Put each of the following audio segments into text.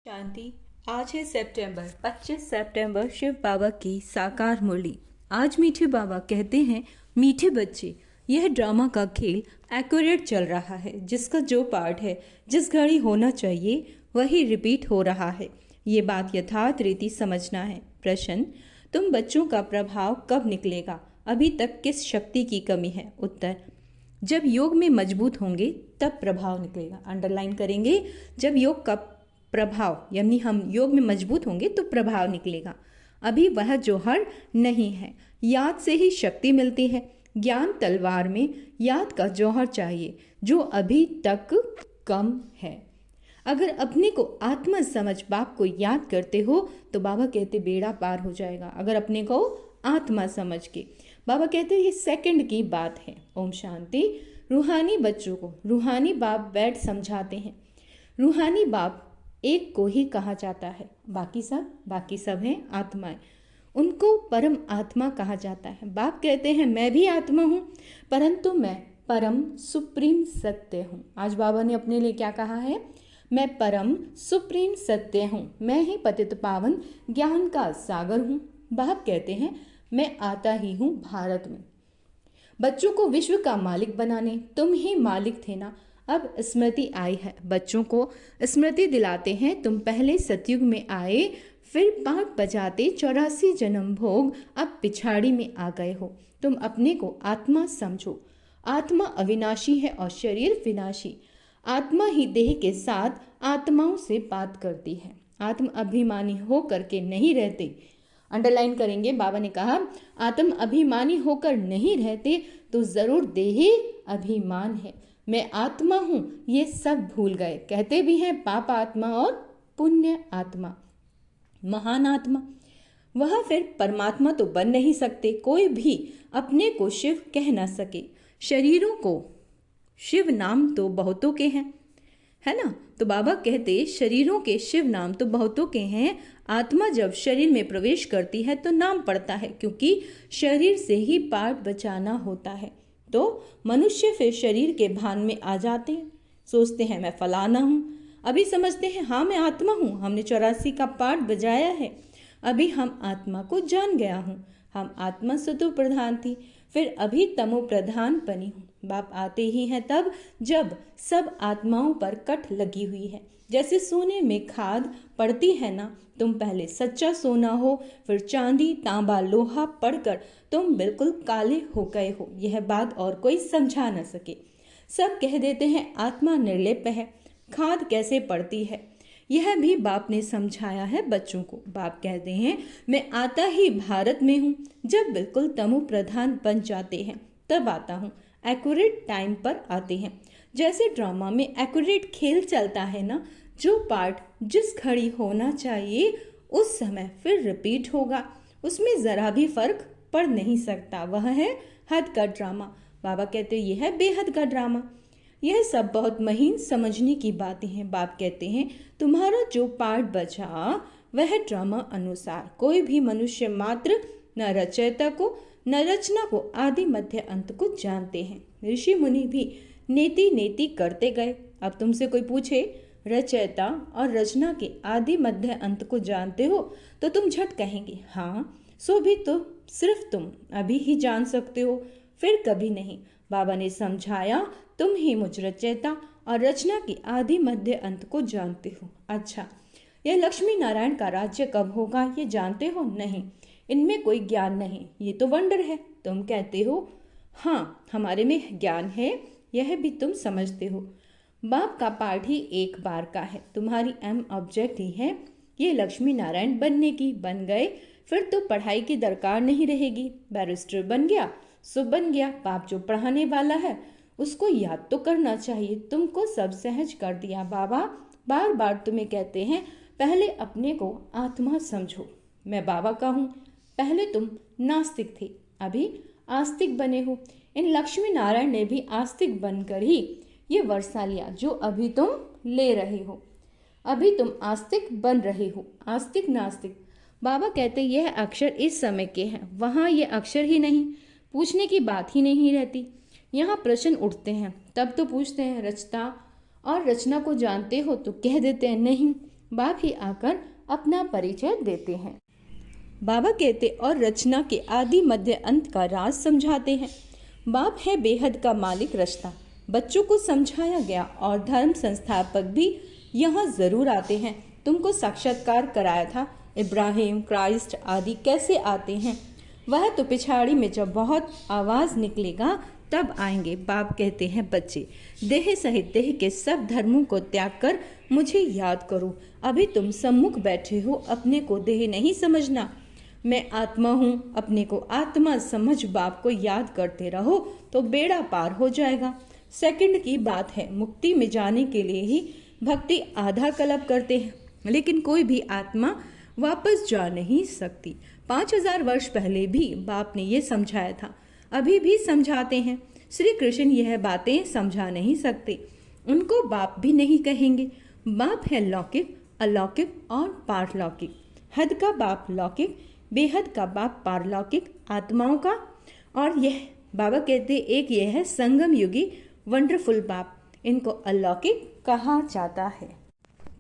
शांति। आज है सितंबर 25 सितंबर, शिव बाबा की साकार मुरली। आज मीठे बाबा कहते हैं, मीठे बच्चे, यह ड्रामा का खेल एक्यूरेट चल रहा है। जिसका जो पार्ट है, जिस घड़ी होना चाहिए, वही रिपीट हो रहा है। ये बात यथार्थ रीति समझना है। प्रश्न, तुम बच्चों का प्रभाव कब निकलेगा? अभी तक किस शक्ति की कमी है? उत्तर, जब योग में मजबूत होंगे तब प्रभाव निकलेगा। अंडरलाइन करेंगे, जब योग का प्रभाव यानी हम योग में मजबूत होंगे तो प्रभाव निकलेगा। अभी वह जौहर नहीं है। याद से ही शक्ति मिलती है। ज्ञान तलवार में याद का जौहर चाहिए जो अभी तक कम है। अगर अपने को आत्मा समझ बाप को याद करते हो तो बाबा कहते बेड़ा पार हो जाएगा। अगर अपने को आत्मा समझ के, बाबा कहते ये सेकंड की बात है। ओम शांति। रूहानी बच्चों को रूहानी बाप बैठ समझाते हैं। रूहानी बाप एक को ही कहा जाता है, बाकी सब हैं आत्माएं। उनको परम आत्मा कहा जाता है। बाप कहते हैं मैं भी आत्मा हूँ, परंतु मैं परम सुप्रीम सत्य हूँ। आज बाबा ने अपने लिए क्या कहा है? मैं परम सुप्रीम सत्य हूँ। मैं ही पतित पावन ज्ञान का सागर हूँ। बाप कहते हैं मैं आता ही हूँ भारत में। बच्चों को विश्व का मालिक बनाने तुम ही मालिक थे ना। अब स्मृति आई है। बच्चों को स्मृति दिलाते हैं, तुम पहले सतयुग में आए, फिर पाठ बजाते 84 जन्म भोग, अब पिछाड़ी में आ गए हो। तुम अपने को आत्मा समझो। आत्मा अविनाशी है और शरीर विनाशी। आत्मा ही देह के साथ आत्माओं से बात करती है। आत्म अभिमानी हो करके नहीं रहते। अंडरलाइन करेंगे, बाबा ने कहा आत्म अभिमानी होकर नहीं रहते तो जरूर देही अभिमान है। मैं आत्मा हूँ ये सब भूल गए। कहते भी हैं पाप आत्मा और पुण्य आत्मा, महान आत्मा। वह फिर परमात्मा तो बन नहीं सकते। कोई भी अपने को शिव कह ना सके। शरीरों को शिव नाम तो बहुतों के हैं, है ना? तो बाबा कहते शरीरों के शिव नाम तो बहुतों के हैं। आत्मा जब शरीर में प्रवेश करती है तो नाम पड़ता है, क्योंकि शरीर से ही पाठ बचाना होता है। तो मनुष्य फिर शरीर के भान में आ जाते हैं, सोचते हैं मैं फलाना हूँ। अभी समझते हैं हाँ मैं आत्मा हूँ, हमने 84 का पाठ बजाया है। अभी हम आत्मा को जान गया हूँ। हम आत्मा सतो प्रधान थी, फिर अभी तमो प्रधान बनी हूँ। बाप आते ही हैं तब जब सब आत्माओं पर कट लगी हुई है। जैसे सोने में खाद पड़ती है ना, तुम पहले सच्चा सोना हो, फिर चांदी तांबा लोहा पड़कर तुम बिल्कुल काले हो गए हो। यह बात और कोई समझा न सके। सब कह देते हैं आत्मा निर्लेप है, खाद कैसे पड़ती है। यह भी बाप ने समझाया है बच्चों को। बाप कहते हैं मैं आता ही भारत में हूँ। जब बिल्कुल तमो प्रधान बन जाते हैं तब आता हूँ। एक्यूरेट टाइम पर आते हैं। जैसे ड्रामा में एक्यूरेट खेल चलता है ना, जो पार्ट जिस घड़ी होना चाहिए उस समय फिर रिपीट होगा। उसमें जरा भी फर्क पड़ नहीं सकता। वह है हद का ड्रामा। बाबा कहते यह है बेहद का ड्रामा। यह सब बहुत महीन समझने की बातें हैं। बाप कहते हैं तुम्हारा जो पार्ट बचा वह ड्रामा अनुसार। कोई भी मनुष्य मात्र न रचयिता को न रचना को आदि मध्य अंत को जानते हैं। ऋषि मुनि भी नेति नेति करते गए। अब तुमसे कोई पूछे रचयिता और रचना के आदि मध्य अंत को जानते हो तो तुम झट कहेंगे हाँ। सो भी तो सिर्फ तुम अभी ही जान सकते हो, फिर कभी नहीं। बाबा ने समझाया तुम ही मुझ रचयिता और रचना के आदि मध्य अंत को जानते हो। अच्छा, यह लक्ष्मी नारायण का राज्य कब होगा ये जानते हो? नहीं, इनमें कोई ज्ञान नहीं। ये तो वंडर है। तुम कहते हो हाँ हमारे में ज्ञान है, यह भी तुम समझते हो। बाप का पाठ ही एक बार का है। तुम्हारी एम ऑब्जेक्ट ही है ये लक्ष्मी नारायण बनने की। बन गए फिर तो पढ़ाई की दरकार नहीं रहेगी। बैरिस्टर बन गया सो बन गया। बाप जो पढ़ाने वाला है उसको याद तो करना चाहिए। तुमको सब सहज कर दिया। बाबा बार बार तुम्हें कहते हैं पहले अपने को आत्मा समझो। मैं बाबा का हूँ। पहले तुम नास्तिक थे, अभी आस्तिक बने हो। इन लक्ष्मी नारायण ने भी आस्तिक बनकर ही ये वर्षा लिया जो अभी तुम ले रहे हो। अभी तुम आस्तिक बन रहे हो। आस्तिक नास्तिक। बाबा कहते यह अक्षर इस समय के हैं, वहाँ ये अक्षर ही नहीं। पूछने की बात ही नहीं रहती। यहाँ प्रश्न उठते हैं तब तो पूछते हैं रचता और रचना को जानते हो तो कह देते हैं नहीं। बाप ही आकर अपना परिचय देते हैं। बाबा कहते और रचना के आदि मध्य अंत का राज समझाते हैं। बाप है बेहद का मालिक रचना, बच्चों को समझाया गया और धर्म संस्थापक भी यहाँ जरूर आते हैं। तुमको साक्षात्कार कराया था, इब्राहिम, क्राइस्ट आदि कैसे आते हैं, वह तो पिछाड़ी में जब बहुत आवाज निकलेगा तब आएंगे। बाप कहते हैं बच्चे, देह सहित देह के सब धर्मों को त्याग कर मुझे याद करो। अभी तुम सम्मुख बैठे हो, अपने को देह नहीं समझना। मैं आत्मा हूँ, अपने को आत्मा समझ बाप को याद करते रहो तो बेड़ा पार हो जाएगा। सेकंड की बात है, मुक्ति में जाने के लिए ही भक्ति आधा कल्प करते हैं, लेकिन कोई भी आत्मा वापस जा नहीं सकती। 5000 वर्ष पहले भी बाप ने ये समझाया था, अभी भी समझाते हैं। श्री कृष्ण यह बातें समझा नहीं सकते, उनको बाप भी नहीं कहेंगे। बाप है लौकिक, अलौकिक और पारलौकिक। हद का बाप लौकिक, बेहद का बाप पारलौकिक आत्माओं का। और यह बाबा कहते एक यह है संगम युगी वंडरफुल बाप, इनको अलौकिक कहा जाता है।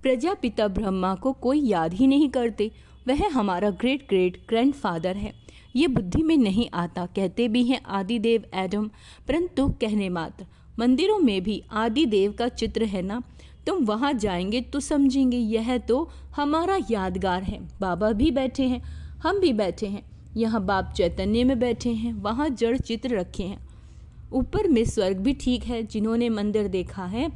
प्रजापिता ब्रह्मा को कोई याद ही नहीं करते, वह हमारा ग्रेट ग्रेट ग्रैंडफादर है। ये बुद्धि में नहीं आता, कहते भी हैं आदिदेव एडम, परंतु कहने मात्र। मंदिरों में भी आदिदेव का चित्र है ना, तुम वहाँ जाएंगे तो समझेंगे, यह तो हमारा यादगार है। बाबा भी बैठे हैं, हम भी बैठे हैं, यहाँ बाप चैतन्य में बैठे हैं, वहाँ जड़ चित्र रखे हैं। ऊपर में स्वर्ग भी ठीक है, जिन्होंने मंदिर देखा है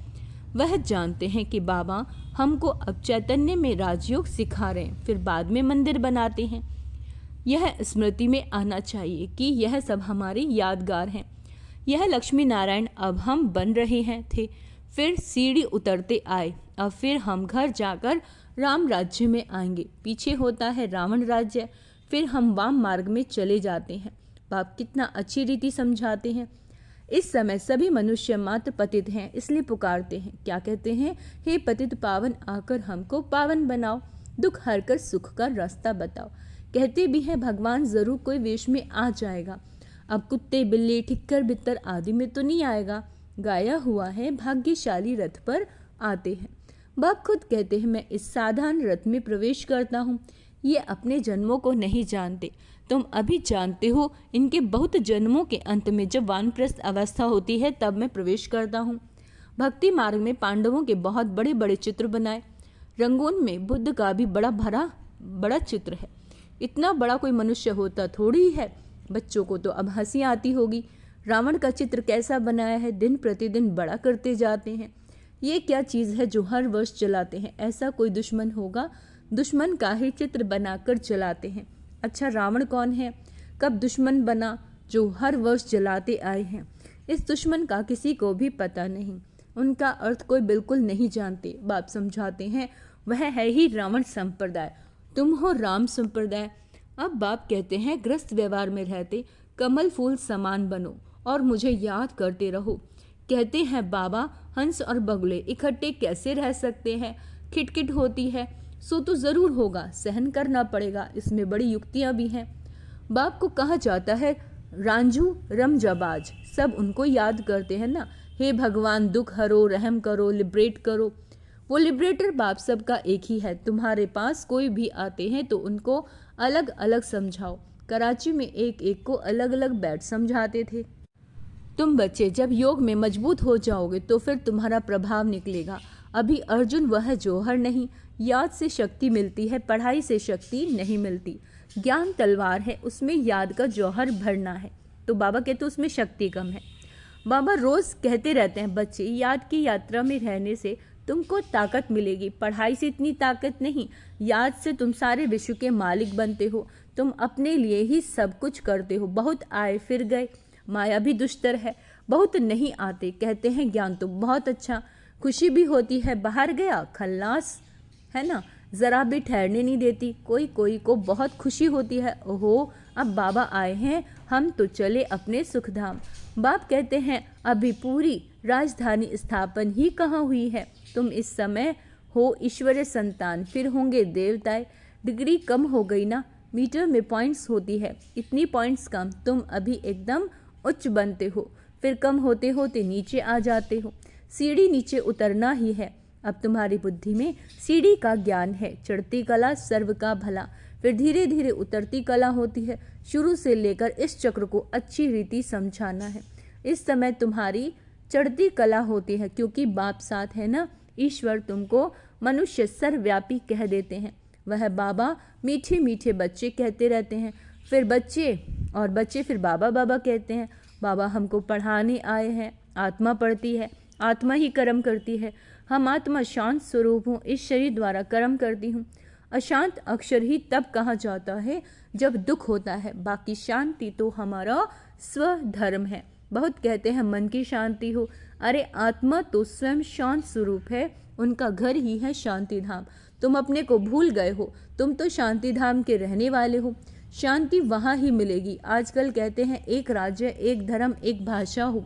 वह जानते हैं कि बाबा हमको अब चैतन्य में राजयोग सिखा रहे हैं, फिर बाद में मंदिर बनाते हैं। यह स्मृति में आना चाहिए कि यह सब हमारे यादगार हैं। यह लक्ष्मी नारायण अब हम बन रहे हैं थे, फिर सीढ़ी उतरते आए, अब फिर हम घर जाकर राम राज्य में आएंगे। पीछे होता है रावण राज्य, फिर हम वाम मार्ग में चले जाते हैं। बाप कितना अच्छी रीति समझाते हैं। इस समय सभी मनुष्य मात्र पतित हैं, इसलिए पुकारते हैं। क्या कहते हैं, हे पतित पावन आकर हमको पावन बनाओ, दुख हर कर सुख का रास्ता बताओ। कहते भी हैं भगवान जरूर कोई वेश में आ जाएगा, अब कुत्ते बिल्ली ठिक्कर बित्तर आदि में तो नहीं आएगा। गाया हुआ है भाग्यशाली रथ पर आते हैं। बाप खुद कहते हैं मैं इस साधारण रथ में प्रवेश करता हूँ। ये अपने जन्मों को नहीं जानते, तुम अभी जानते हो। इनके बहुत जन्मों के अंत में जब वानप्रस्थ अवस्था होती है तब मैं प्रवेश करता हूँ। भक्ति मार्ग में पांडवों के बहुत बड़े बड़े चित्र बनाए। रंगून में बुद्ध का भी बड़ा चित्र है। इतना बड़ा कोई मनुष्य होता थोड़ी है। बच्चों को तो अब हंसी आती होगी। रावण का चित्र कैसा बनाया है, दिन प्रतिदिन बड़ा करते जाते हैं। ये क्या चीज़ है जो हर वर्ष चलाते हैं? ऐसा कोई दुश्मन होगा, दुश्मन का ही चित्र बनाकर चलाते हैं। अच्छा रावण कौन है, कब दुश्मन बना जो हर वर्ष जलाते आए हैं? इस दुश्मन का किसी को भी पता नहीं, उनका अर्थ कोई बिल्कुल नहीं जानते। बाप समझाते हैं वह है ही रावण संप्रदाय, तुम हो राम संप्रदाय। अब बाप कहते हैं ग्रस्त व्यवहार में रहते कमल फूल समान बनो और मुझे याद करते रहो। कहते हैं बाबा हंस और बगुले इकट्ठे कैसे रह सकते हैं, खिटखिट होती है सो तो जरूर होगा, सहन करना पड़ेगा, इसमें बड़ी युक्तियां भी हैं। बाप को कहा जाता है रांझू रमजाबाज, सब उनको याद करते हैं ना, हे भगवान दुख हरो, रहम करो, लिबरेट करो। वो लिबरेटर बाप सबका एक ही है। तुम्हारे पास कोई भी आते हैं तो उनको अलग अलग समझाओ। कराची में एक एक को अलग अलग बैठ समझाते थे। तुम बच्चे जब योग में मजबूत हो जाओगे तो फिर तुम्हारा प्रभाव निकलेगा। अभी अर्जुन वह जौहर नहीं, याद से शक्ति मिलती है, पढ़ाई से शक्ति नहीं मिलती। ज्ञान तलवार है, उसमें याद का जौहर भरना है। तो बाबा कहते उसमें शक्ति कम है। बाबा रोज कहते रहते हैं बच्चे याद की यात्रा में रहने से तुमको ताकत मिलेगी, पढ़ाई से इतनी ताकत नहीं, याद से तुम सारे विश्व के मालिक बनते हो, तुम अपने लिए ही सब कुछ करते हो। बहुत आए फिर गए, माया भी दुष्टर है, बहुत नहीं आते। कहते हैं ज्ञान तो बहुत अच्छा, खुशी भी होती है, बाहर गया खल्लास है ना, जरा भी ठहरने नहीं देती। कोई कोई को बहुत खुशी होती है, ओहो अब बाबा आए हैं, हम तो चले अपने सुखधाम। बाप कहते हैं अभी पूरी राजधानी स्थापन ही कहाँ हुई है, तुम इस समय हो ईश्वरीय संतान, फिर होंगे देवताएं। डिग्री कम हो गई ना, मीटर में पॉइंट्स होती है, इतनी पॉइंट्स कम, तुम अभी एकदम उच्च बनते हो, फिर कम होते होते नीचे आ जाते हो। सीढ़ी नीचे उतरना ही है, अब तुम्हारी बुद्धि में सीढ़ी का ज्ञान है। चढ़ती कला सर्व का भला, फिर धीरे धीरे उतरती कला होती है। शुरू से लेकर इस चक्र को अच्छी रीति समझाना है। इस समय तुम्हारी चढ़ती कला होती है, क्योंकि बाप साथ है ना। ईश्वर तुमको मनुष्य सर्वव्यापी कह देते हैं। वह बाबा मीठे मीठे बच्चे कहते रहते हैं, फिर बच्चे और बच्चे फिर बाबा बाबा कहते हैं। बाबा हमको पढ़ाने आए हैं। आत्मा पढ़ती है, आत्मा ही कर्म करती है। हम आत्मा शांत स्वरूप हूँ, इस शरीर द्वारा कर्म करती हूँ। अशांत अक्षर ही तब कहा जाता है जब दुख होता है। बाकी शांति तो हमारा स्वधर्म है। बहुत कहते हैं मन की शांति हो, अरे आत्मा तो स्वयं शांत स्वरूप है, उनका घर ही है शांति धाम। तुम अपने को भूल गए हो, तुम तो शांति धाम के रहने वाले हो। शांति वहाँ ही मिलेगी। आजकल कहते हैं एक राज्य, एक धर्म, एक भाषा हो,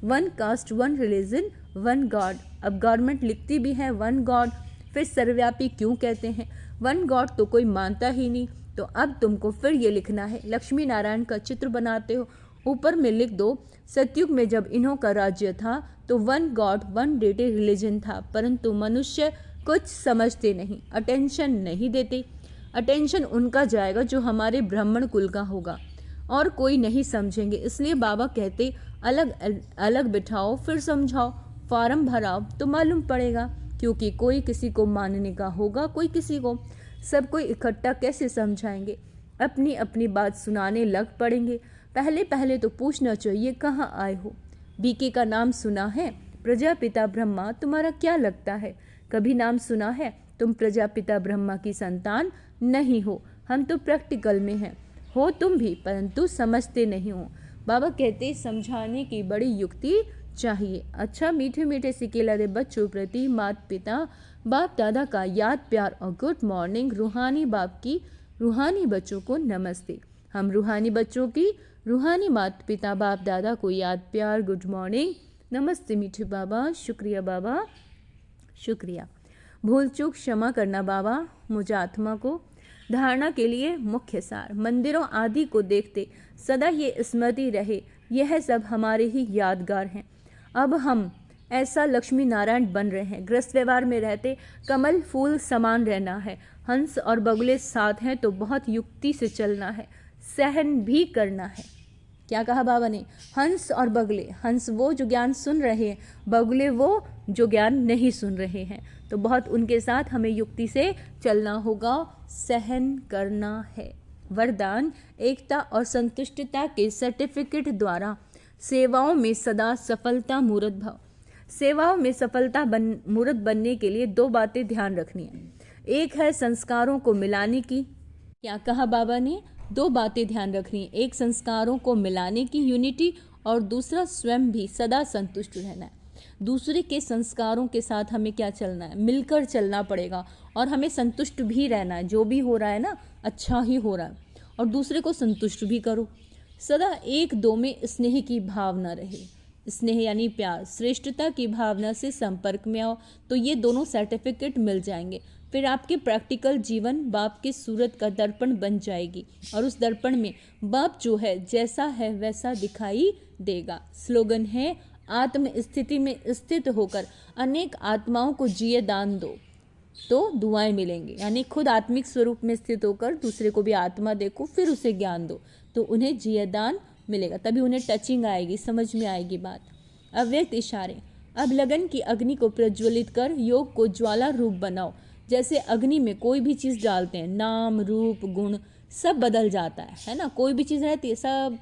one cast, one religion, one God. अब गवर्नमेंट लिखती भी है वन गॉड, फिर सर्वव्यापी क्यों कहते हैं? वन गॉड तो कोई मानता ही नहीं। तो अब तुमको फिर ये लिखना है, लक्ष्मी नारायण का चित्र बनाते हो, ऊपर में लिख दो सतयुग में जब इन्हों का राज्य था तो one God one deity religion था, परंतु मनुष्य कुछ समझते नहीं, अटेंशन नहीं देते। अटेंशन उनका जाएगा जो हमारे ब्राह्मण कुल का होगा, और कोई नहीं समझेंगे। इसलिए बाबा कहते अलग अलग बिठाओ फिर समझाओ, फॉर्म भराओ तो मालूम पड़ेगा, क्योंकि कोई किसी को मानने का होगा, कोई किसी को। सब कोई इकट्ठा कैसे समझाएंगे? अपनी अपनी बात सुनाने लग पड़ेंगे। पहले पहले तो पूछना चाहिए कहाँ आए हो? बीके का नाम सुना है? प्रजापिता ब्रह्मा तुम्हारा क्या लगता है? कभी नाम सुना है? तुम प्रजापिता ब्रह्मा की संतान नहीं हो। हम तो प्रैक्टिकल में हैं, हो तुम भी, परंतु समझते नहीं हो। बाबा कहते समझाने की बड़ी युक्ति चाहिए। अच्छा मीठे मीठे सिकेला दे बच्चों प्रति माता पिता बाप दादा का याद प्यार और गुड मॉर्निंग। रूहानी बाप की रूहानी बच्चों को नमस्ते। हम रूहानी बच्चों की रूहानी माता पिता बाप दादा को याद प्यार गुड मॉर्निंग नमस्ते। मीठे बाबा, शुक्रिया बाबा, शुक्रिया। भूल चूक क्षमा करना बाबा। मुझे आत्मा को धारणा के लिए मुख्य सार, मंदिरों आदि को देखते सदा ये स्मृति रहे, यह सब हमारे ही यादगार हैं। अब हम ऐसा लक्ष्मी नारायण बन रहे हैं। गृहस्थ व्यवहार में रहते कमल फूल समान रहना है। हंस और बगुले साथ हैं तो बहुत युक्ति से चलना है, सहन भी करना है। क्या कहा बाबा ने? हंस और बगुले, हंस वो जो ज्ञान सुन रहे हैं, बगुले वो जो ज्ञान नहीं सुन रहे हैं। तो बहुत उनके साथ हमें युक्ति से चलना होगा, सहन करना है। वरदान एकता और संतुष्टता के सर्टिफिकेट द्वारा सेवाओं में सदा सफलता मूर्त भव। सेवाओं में सफलता मूर्त बनने के लिए दो बातें ध्यान रखनी है। एक है संस्कारों को मिलाने की। क्या कहा बाबा ने? दो बातें ध्यान रखनी है, एक संस्कारों को मिलाने की यूनिटी, और दूसरा स्वयं भी सदा संतुष्ट रहना है। दूसरे के संस्कारों के साथ हमें क्या चलना है? मिलकर चलना पड़ेगा, और हमें संतुष्ट भी रहना है। जो भी हो रहा है ना, अच्छा ही हो रहा है, और दूसरे को संतुष्ट भी करो। सदा एक दो में स्नेह की भावना रहे। स्नेह यानी प्यार, श्रेष्ठता की भावना से संपर्क में आओ तो ये दोनों सर्टिफिकेट मिल जाएंगे। फिर आपके प्रैक्टिकल जीवन बाप की सूरत का दर्पण बन जाएगी, और उस दर्पण में बाप जो है जैसा है वैसा दिखाई देगा। स्लोगन है, आत्म स्थिति में स्थित होकर अनेक आत्माओं को जिए दान दो तो दुआएं मिलेंगी। यानी खुद आत्मिक स्वरूप में स्थित होकर दूसरे को भी आत्मा देखो, फिर उसे ज्ञान दो तो उन्हें जिए दान मिलेगा। तभी उन्हें टचिंग आएगी, समझ में आएगी बात। अव्यक्त इशारे, अब लगन की अग्नि को प्रज्वलित कर योग को ज्वाला रूप बनाओ। जैसे अग्नि में कोई भी चीज़ डालते हैं, नाम रूप गुण सब बदल जाता है ना। कोई भी चीज़ रहती है सब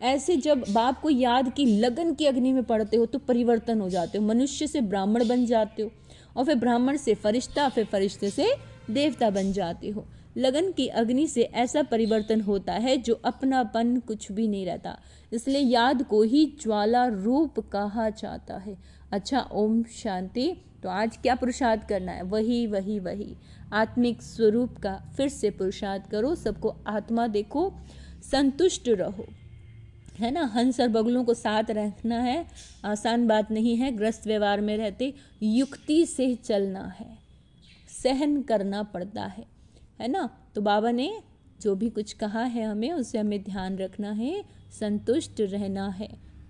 ऐसे। जब बाप को याद की लगन की अग्नि में पड़ते हो तो परिवर्तन हो जाते हो। मनुष्य से ब्राह्मण बन जाते हो, और फिर ब्राह्मण से फरिश्ता, फिर फरिश्ते से देवता बन जाते हो। लगन की अग्नि से ऐसा परिवर्तन होता है जो अपनापन कुछ भी नहीं रहता। इसलिए याद को ही ज्वाला रूप कहा जाता है। अच्छा, ओम शांति। तो आज क्या पुरुषार्थ करना है? वही वही वही आत्मिक स्वरूप का फिर से पुरुषार्थ करो। सबको आत्मा देखो, संतुष्ट रहो, है ना। हंस और बगुलों को साथ रखना है, आसान बात नहीं है। गृहस्थ व्यवहार में रहते युक्ति से चलना है, सहन करना पड़ता है ना। तो बाबा ने जो भी कुछ कहा है हमें, उसे हमें ध्यान रखना है, संतुष्ट रहना है,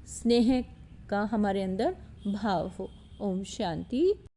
स्नेह का हमारे अंदर भाव हो। ओम शांति।